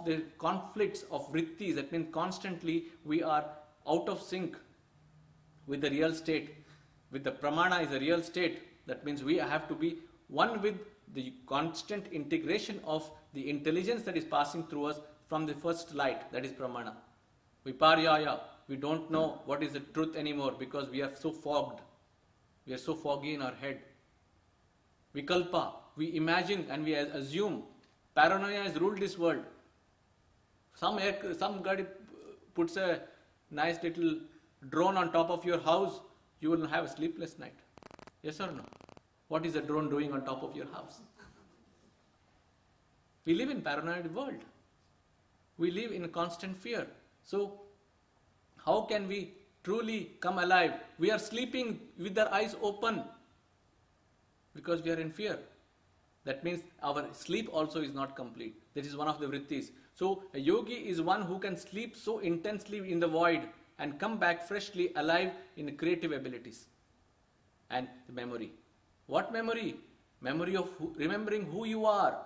the conflicts of vrittis. That means constantly we are out of sync with the real state. With the pramana is a real state. That means we have to be one with the constant integration of the intelligence that is passing through us from the first light, that is pramana. Viparyaya, we don't know what is the truth anymore because we are so fogged. We are so foggy in our head. Vikalpa, we imagine and we assume. Paranoia has ruled this world. Some guy puts a nice little drone on top of your house, you will have a sleepless night. Yes or no? What is the drone doing on top of your house? We live in paranoid world. We live in constant fear. So, how can we truly come alive? We are sleeping with our eyes open because we are in fear. That means our sleep also is not complete. That is one of the vrittis. So, a yogi is one who can sleep so intensely in the void and come back freshly alive in creative abilities. And the memory. What memory? Memory of remembering who you are.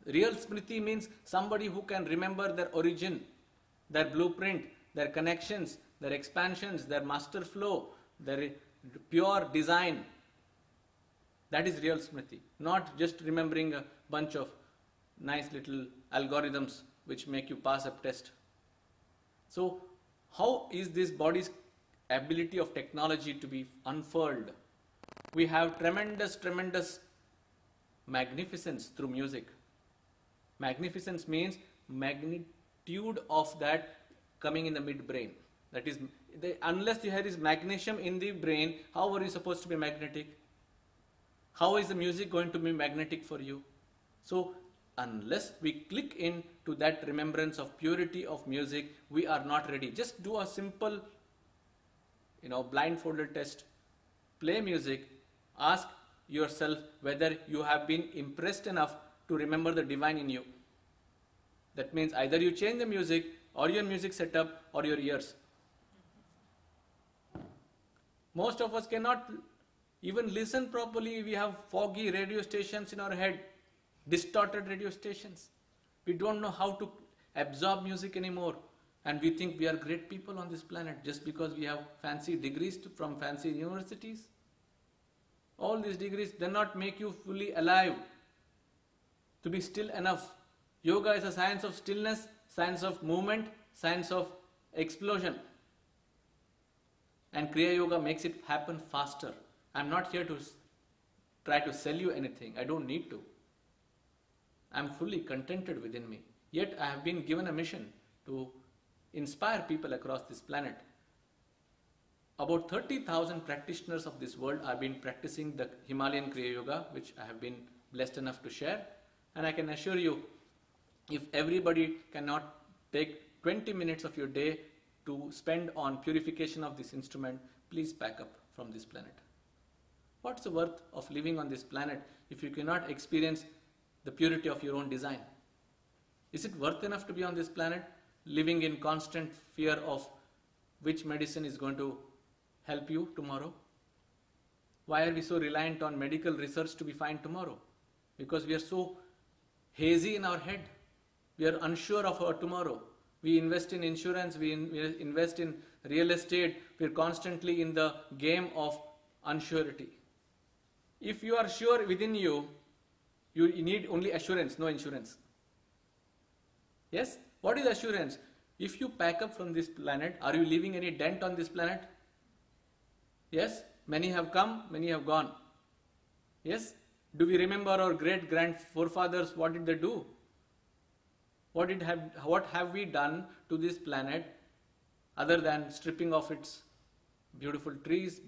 Real smriti means somebody who can remember their origin, their blueprint, their connections, their expansions, their master flow, their pure design. That is real smriti. Not just remembering a bunch of nice little algorithms which make you pass a test. So, how is this body's ability of technology to be unfurled? We have tremendous magnificence through music. Magnificence means magnitude of that coming in the midbrain. That is, unless there is magnesium in the brain, how are you supposed to be magnetic? How is the music going to be magnetic for you? So, unless we click into that remembrance of purity of music, we are not ready. Just do a simple, blindfolded test. Play music. Ask yourself whether you have been impressed enough to remember the divine in you. That means either you change the music or your music setup or your ears. Most of us cannot even listen properly. We have foggy radio stations in our head, distorted radio stations. We don't know how to absorb music anymore. And we think we are great people on this planet just because we have fancy degrees from fancy universities. All these degrees do not make you fully alive to be still enough. Yoga is a science of stillness, science of movement, science of explosion. And Kriya Yoga makes it happen faster. I'm not here to try to sell you anything. I don't need to. I'm fully contented within me. Yet I have been given a mission to inspire people across this planet. About 30,000 practitioners of this world have been practicing the Himalayan Kriya Yoga, which I have been blessed enough to share. And I can assure you, if everybody cannot take 20 minutes of your day to spend on purification of this instrument, please pack up from this planet. What's the worth of living on this planet if you cannot experience the purity of your own design? Is it worth enough to be on this planet, living in constant fear of which medicine is going to help you tomorrow? Why are we so reliant on medical research to be fine tomorrow? Because we are so hazy in our head. We are unsure of our tomorrow. We invest in insurance, we invest in real estate, we are constantly in the game of unsurety. If you are sure within you, you need only assurance, no insurance. Yes? What is assurance? If you pack up from this planet, are you leaving any dent on this planet? Yes? Many have come, many have gone. Yes? Do we remember our great-forefathers? What did they do? What have we done to this planet other than stripping off its beautiful trees,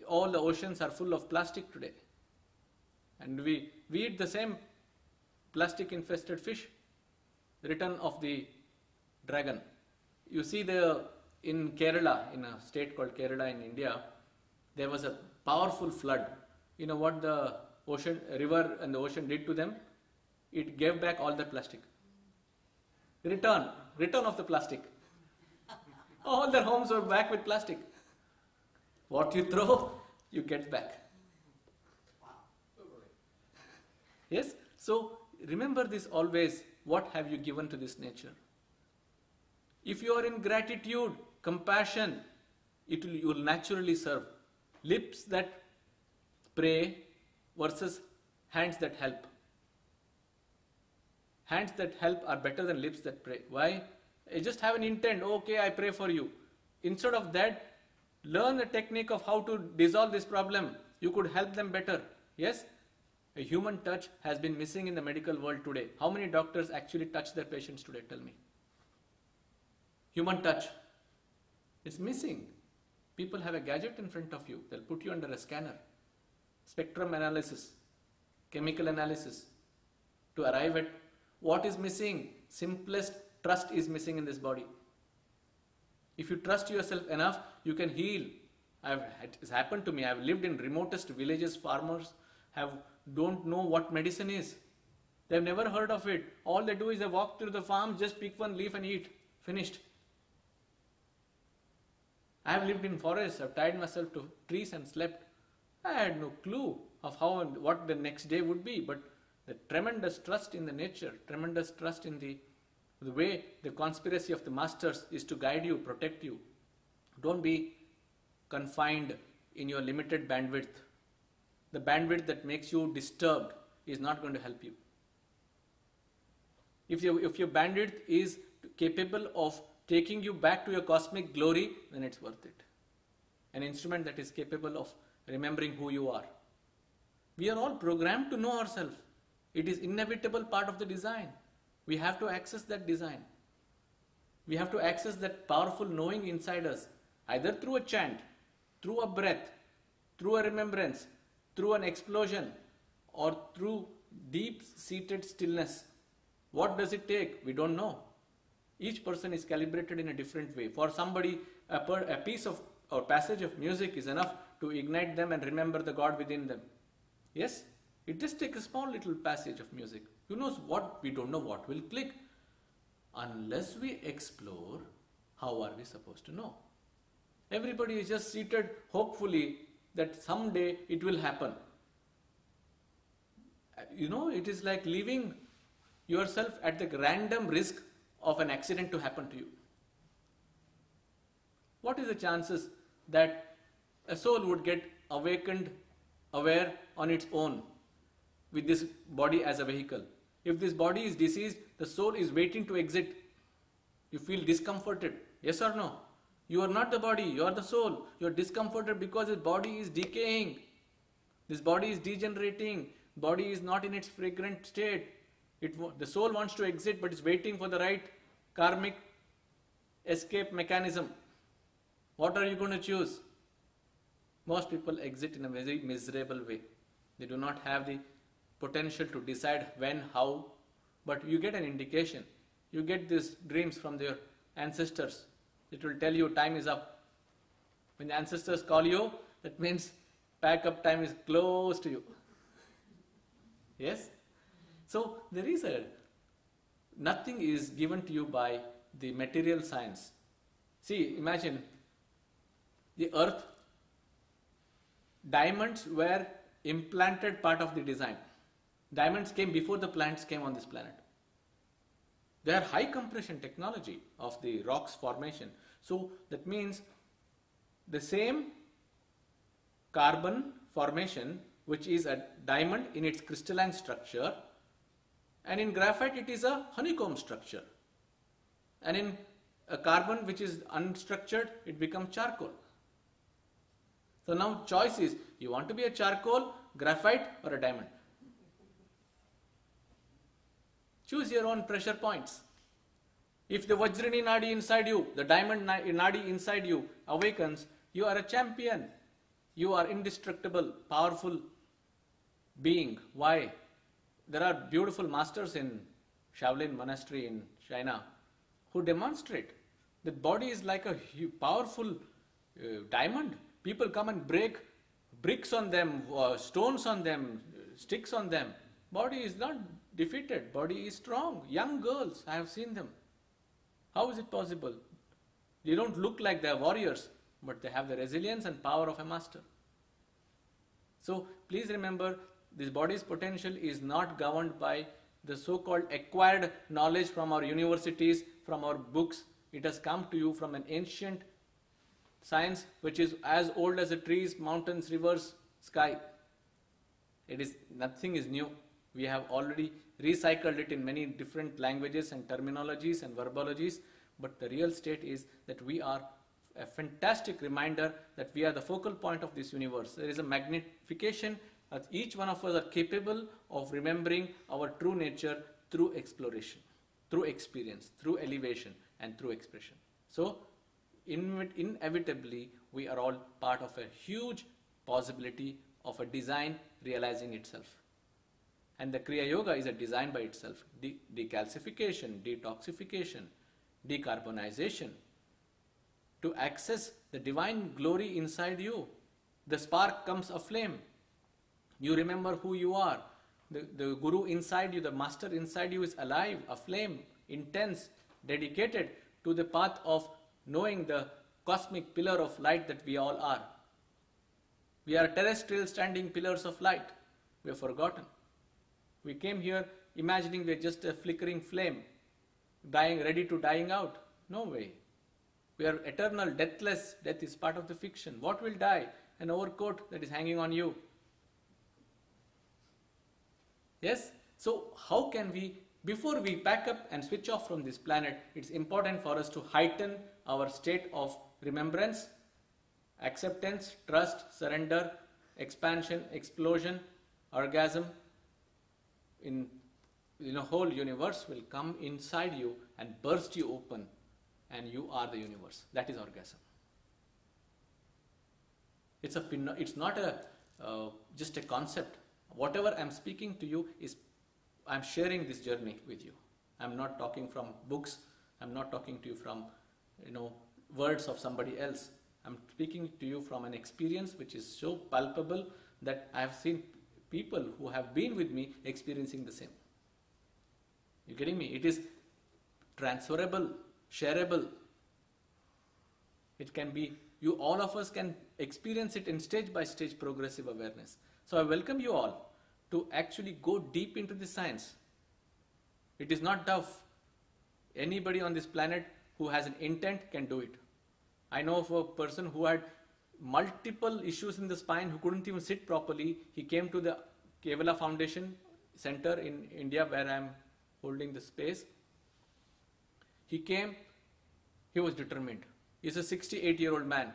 all the oceans are full of plastic today. And we eat the same plastic infested fish, the return of the dragon. You see in Kerala, in a state called Kerala in India, there was a powerful flood. You know what the river and the ocean did to them? It gave back all the plastic. Return of the plastic. All their homes were back with plastic. What you throw, you get back. Yes? So remember this always. what have you given to this nature? If you are in gratitude, compassion, you will naturally serve. Lips that pray versus hands that help. Hands that help are better than lips that pray. Why? I just have an intent. Okay, I pray for you. Instead of that, learn the technique of how to dissolve this problem. You could help them better. Yes? A human touch has been missing in the medical world today. How many doctors actually touch their patients today? Tell me. Human touch. It's missing. People have a gadget in front of you. They'll put you under a scanner. Spectrum analysis. Chemical analysis. To arrive at what is missing. Simplest trust is missing in this body. If you trust yourself enough, you can heal. It has happened to me. I've lived in remotest villages. Farmers don't know what medicine is. They've never heard of it. All they do is they walk through the farm, just pick one leaf and eat. Finished. I have lived in forests. I've tied myself to trees and slept. I had no clue of how and what the next day would be. But the tremendous trust in the nature, tremendous trust in the way the conspiracy of the masters is to guide you, protect you. Don't be confined in your limited bandwidth. The bandwidth that makes you disturbed is not going to help you. If your bandwidth is capable of taking you back to your cosmic glory, then it's worth it. An instrument that is capable of remembering who you are. We are all programmed to know ourselves. It is inevitable part of the design. We have to access that design. We have to access that powerful knowing inside us, either through a chant, through a breath, through a remembrance, through an explosion, or through deep-seated stillness. What does it take? We don't know. Each person is calibrated in a different way. For somebody, a piece of or passage of music is enough to ignite them and remember the God within them. Yes? It just takes a small little passage of music. Who knows what? We don't know what will click. Unless we explore, how are we supposed to know? Everybody is just seated hopefully that someday it will happen. It is like leaving yourself at the random risk of an accident to happen to you. What is the chances that a soul would get awakened, aware on its own with this body as a vehicle? If this body is diseased, the soul is waiting to exit. You feel discomforted. Yes or no? You are not the body, you are the soul. You are discomforted because this body is decaying. This body is degenerating. Body is not in its fragrant state. The soul wants to exit but is waiting for the right karmic escape mechanism. What are you going to choose? Most people exit in a very miserable way. They do not have the potential to decide when, how, but you get an indication. You get these dreams from their ancestors. It will tell you time is up. When the ancestors call you, that means pack up time is close to you. Yes? So there is nothing is given to you by the material science. See, imagine the earth, diamonds were implanted part of the design. Diamonds came before the plants came on this planet. They are high compression technology of the rocks formation. So that means the same carbon formation, which is a diamond in its crystalline structure, and in graphite it is a honeycomb structure, and in a carbon which is unstructured it becomes charcoal. So now choice is, you want to be a charcoal, graphite or a diamond. Choose your own pressure points. If the Vajrani Nadi inside you, the diamond Nadi inside you awakens, you are a champion. You are indestructible, powerful being. Why? There are beautiful masters in Shaolin Monastery in China who demonstrate that body is like a powerful diamond. People come and break bricks on them, stones on them, sticks on them. Body is not defeated. Body is strong. Young girls, I have seen them. How is it possible? They don't look like they are warriors, but they have the resilience and power of a master. So please remember, this body's potential is not governed by the so-called acquired knowledge from our universities, from our books. It has come to you from an ancient science which is as old as the trees, mountains, rivers, sky. Nothing is new. We have already recycled it in many different languages and terminologies and verbologies, but the real state is that we are a fantastic reminder that we are the focal point of this universe. There is a magnification that each one of us are capable of remembering our true nature through exploration, through experience, through elevation, and through expression. So, inevitably, we are all part of a huge possibility of a design realizing itself. And the Kriya Yoga is a design by itself. Decalcification, detoxification, decarbonization. To access the divine glory inside you. The spark comes aflame. You remember who you are. The Guru inside you, the Master inside you is alive, aflame, intense, dedicated to the path of knowing the cosmic pillar of light that we all are. We are terrestrial standing pillars of light. We have forgotten. We came here imagining we are just a flickering flame, ready to dying out. No way. We are eternal, deathless. Death is part of the fiction. What will die? An overcoat that is hanging on you. Yes? So how can we, before we pack up and switch off from this planet, it's important for us to heighten our state of remembrance, acceptance, trust, surrender, expansion, explosion, orgasm. In a whole universe will come inside you and burst you open, and you are the universe. That is orgasm. It's not just a concept. Whatever I'm speaking to you is, I'm sharing this journey with you. I'm not talking from books. I'm not talking to you from, words of somebody else. I'm speaking to you from an experience which is so palpable that I have seen people who have been with me experiencing the same. You getting me? It is transferable, shareable. It can be, all of us can experience it in stage by stage progressive awareness. So I welcome you all to actually go deep into the science. It is not tough. Anybody on this planet who has an intent can do it. I know of a person who had multiple issues in the spine, who couldn't even sit properly. He came to the Kevala Foundation Center in India where I am holding the space. He came, he was determined. He's a 68-year-old man.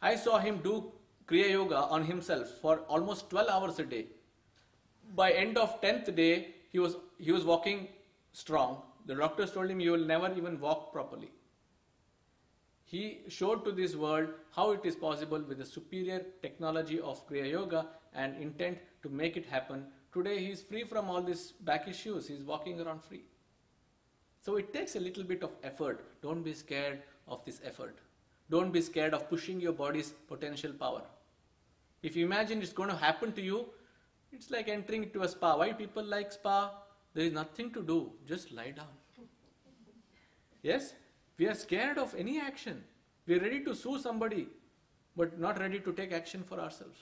I saw him do Kriya Yoga on himself for almost 12 hours a day. By end of 10th day, he was walking strong. The doctors told him, you will never even walk properly. He showed to this world how it is possible with the superior technology of Kriya Yoga and intent to make it happen. Today he is free from all these back issues. He is walking around free. So it takes a little bit of effort. Don't be scared of this effort. Don't be scared of pushing your body's potential power. If you imagine it's going to happen to you, it's like entering into a spa. Why people like spa? There is nothing to do. Just lie down. Yes? We are scared of any action. We are ready to sue somebody, but not ready to take action for ourselves.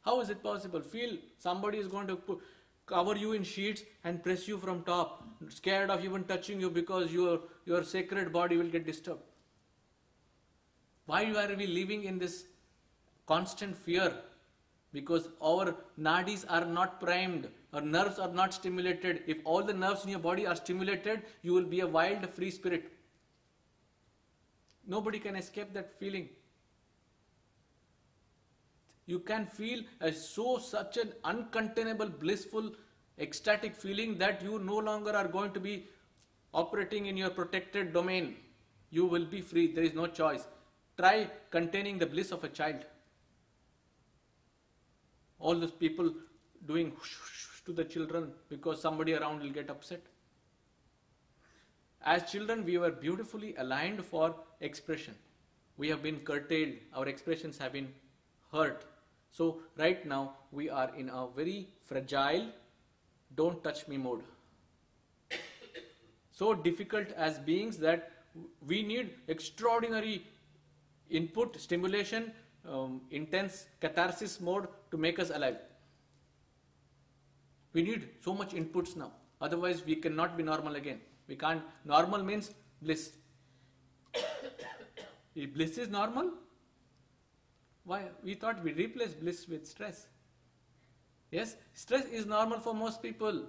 How is it possible? Feel somebody is going to cover you in sheets and press you from top, scared of even touching you because your sacred body will get disturbed. Why are we living in this constant fear? Because our nadis are not primed, our nerves are not stimulated. If all the nerves in your body are stimulated, you will be a wild, free spirit. Nobody can escape that feeling. You can feel such an uncontainable, blissful, ecstatic feeling that you no longer are going to be operating in your protected domain. You will be free. There is no choice. Try containing the bliss of a child. All those people doing whoosh, whoosh to the children because somebody around will get upset. As children, we were beautifully aligned for expression. We have been curtailed. Our expressions have been hurt. So right now, we are in a very fragile, don't touch me mode. So difficult as beings that we need extraordinary input, stimulation, intense catharsis mode to make us alive. We need so much inputs now. Otherwise, we cannot be normal again. We can't. Normal means bliss. If bliss is normal, why? We thought we replace bliss with stress. Yes, stress is normal for most people.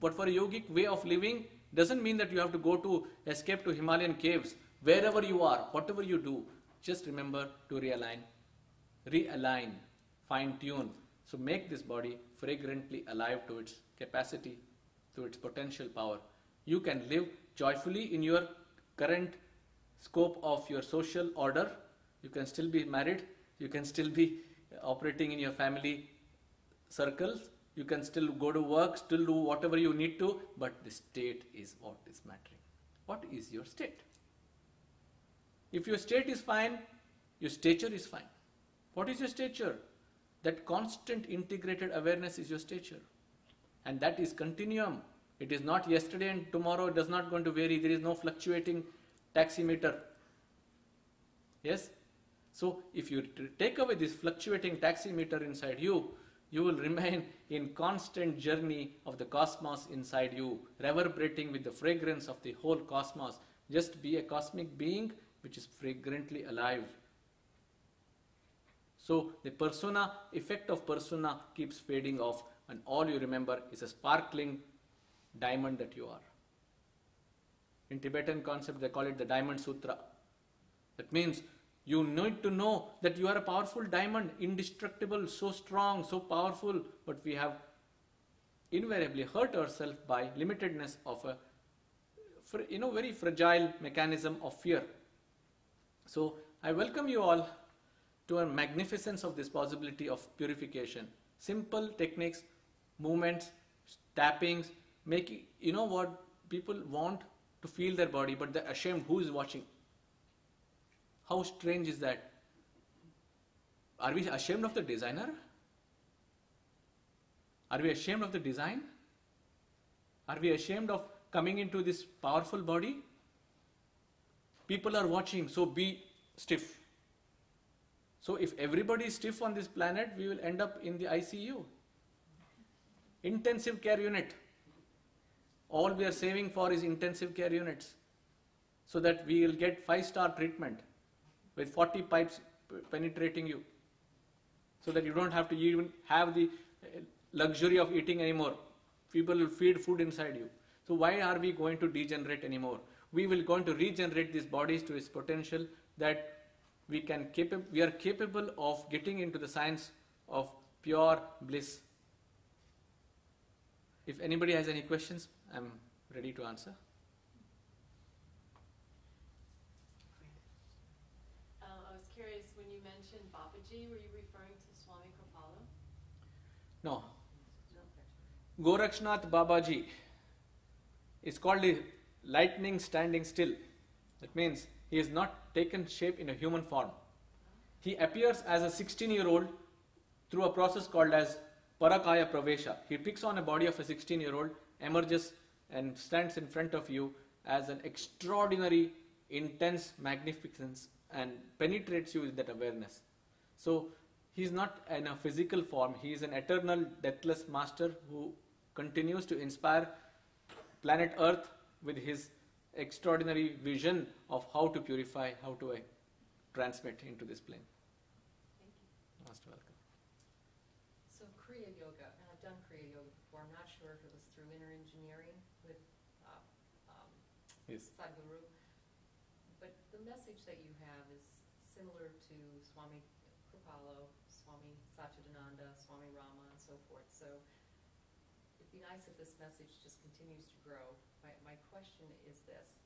But for a yogic way of living, doesn't mean that you have to go to escape to Himalayan caves. Wherever you are, whatever you do, just remember to realign, fine-tune. So make this body fragrantly alive to its capacity, to its potential power. You can live joyfully in your current scope of your social order. You can still be married. You can still be operating in your family circles. You can still go to work, still do whatever you need to, but the state is what is mattering. What is your state? If your state is fine, your stature is fine. What is your stature? That constant integrated awareness is your stature. And that is continuum. It is not yesterday and tomorrow, it does not going to vary. There is no fluctuating taximeter. Yes? So if you take away this fluctuating taximeter inside you, you will remain in constant journey of the cosmos inside you, reverberating with the fragrance of the whole cosmos. Just be a cosmic being which is fragrantly alive. So the persona, effect of persona keeps fading off, and all you remember is a sparkling diamond that you are. In Tibetan concept, they call it the Diamond Sutra. That means you need to know that you are a powerful diamond, indestructible, so strong, so powerful, but we have invariably hurt ourselves by limitedness of a very fragile mechanism of fear. So I welcome you all to a magnificence of this possibility of purification. Simple techniques, movements, tappings, making, you know what, people want to feel their body, but they're ashamed who is watching. How strange is that? Are we ashamed of the designer? Are we ashamed of the design? Are we ashamed of coming into this powerful body? People are watching, so be stiff. So if everybody is stiff on this planet, we will end up in the ICU. Intensive care unit. All we are saving for is intensive care units, so that we will get 5-star treatment with 40 pipes penetrating you, so that you don't have to even have the luxury of eating anymore. People will feed food inside you. So why are we going to degenerate anymore? We will going to regenerate these bodies to its potential, that we are capable of getting into the science of pure bliss. If anybody has any questions, I'm ready to answer. I was curious, when you mentioned Babaji, were you referring to Swami Kripalu? No. Gorakshnath Babaji is called the lightning standing still. That means he has not taken shape in a human form. He appears as a 16-year-old through a process called as Parakaya Pravesha. He picks on a body of a 16-year-old, emerges and stands in front of you as an extraordinary, intense magnificence and penetrates you with that awareness. So he is not in a physical form. He is an eternal, deathless master who continues to inspire planet Earth with his extraordinary vision of how to purify, how to transmit into this plane. Thank you. Most welcome. So Kriya Yoga, and I've done Kriya Yoga before. I'm not sure if it was through inner engineering with Yes. Sadhguru, but the message that you have is similar to Swami Kripalu, Swami Satchidananda, Swami Rama, and so forth. So it'd be nice if this message just continues to grow. My question is this.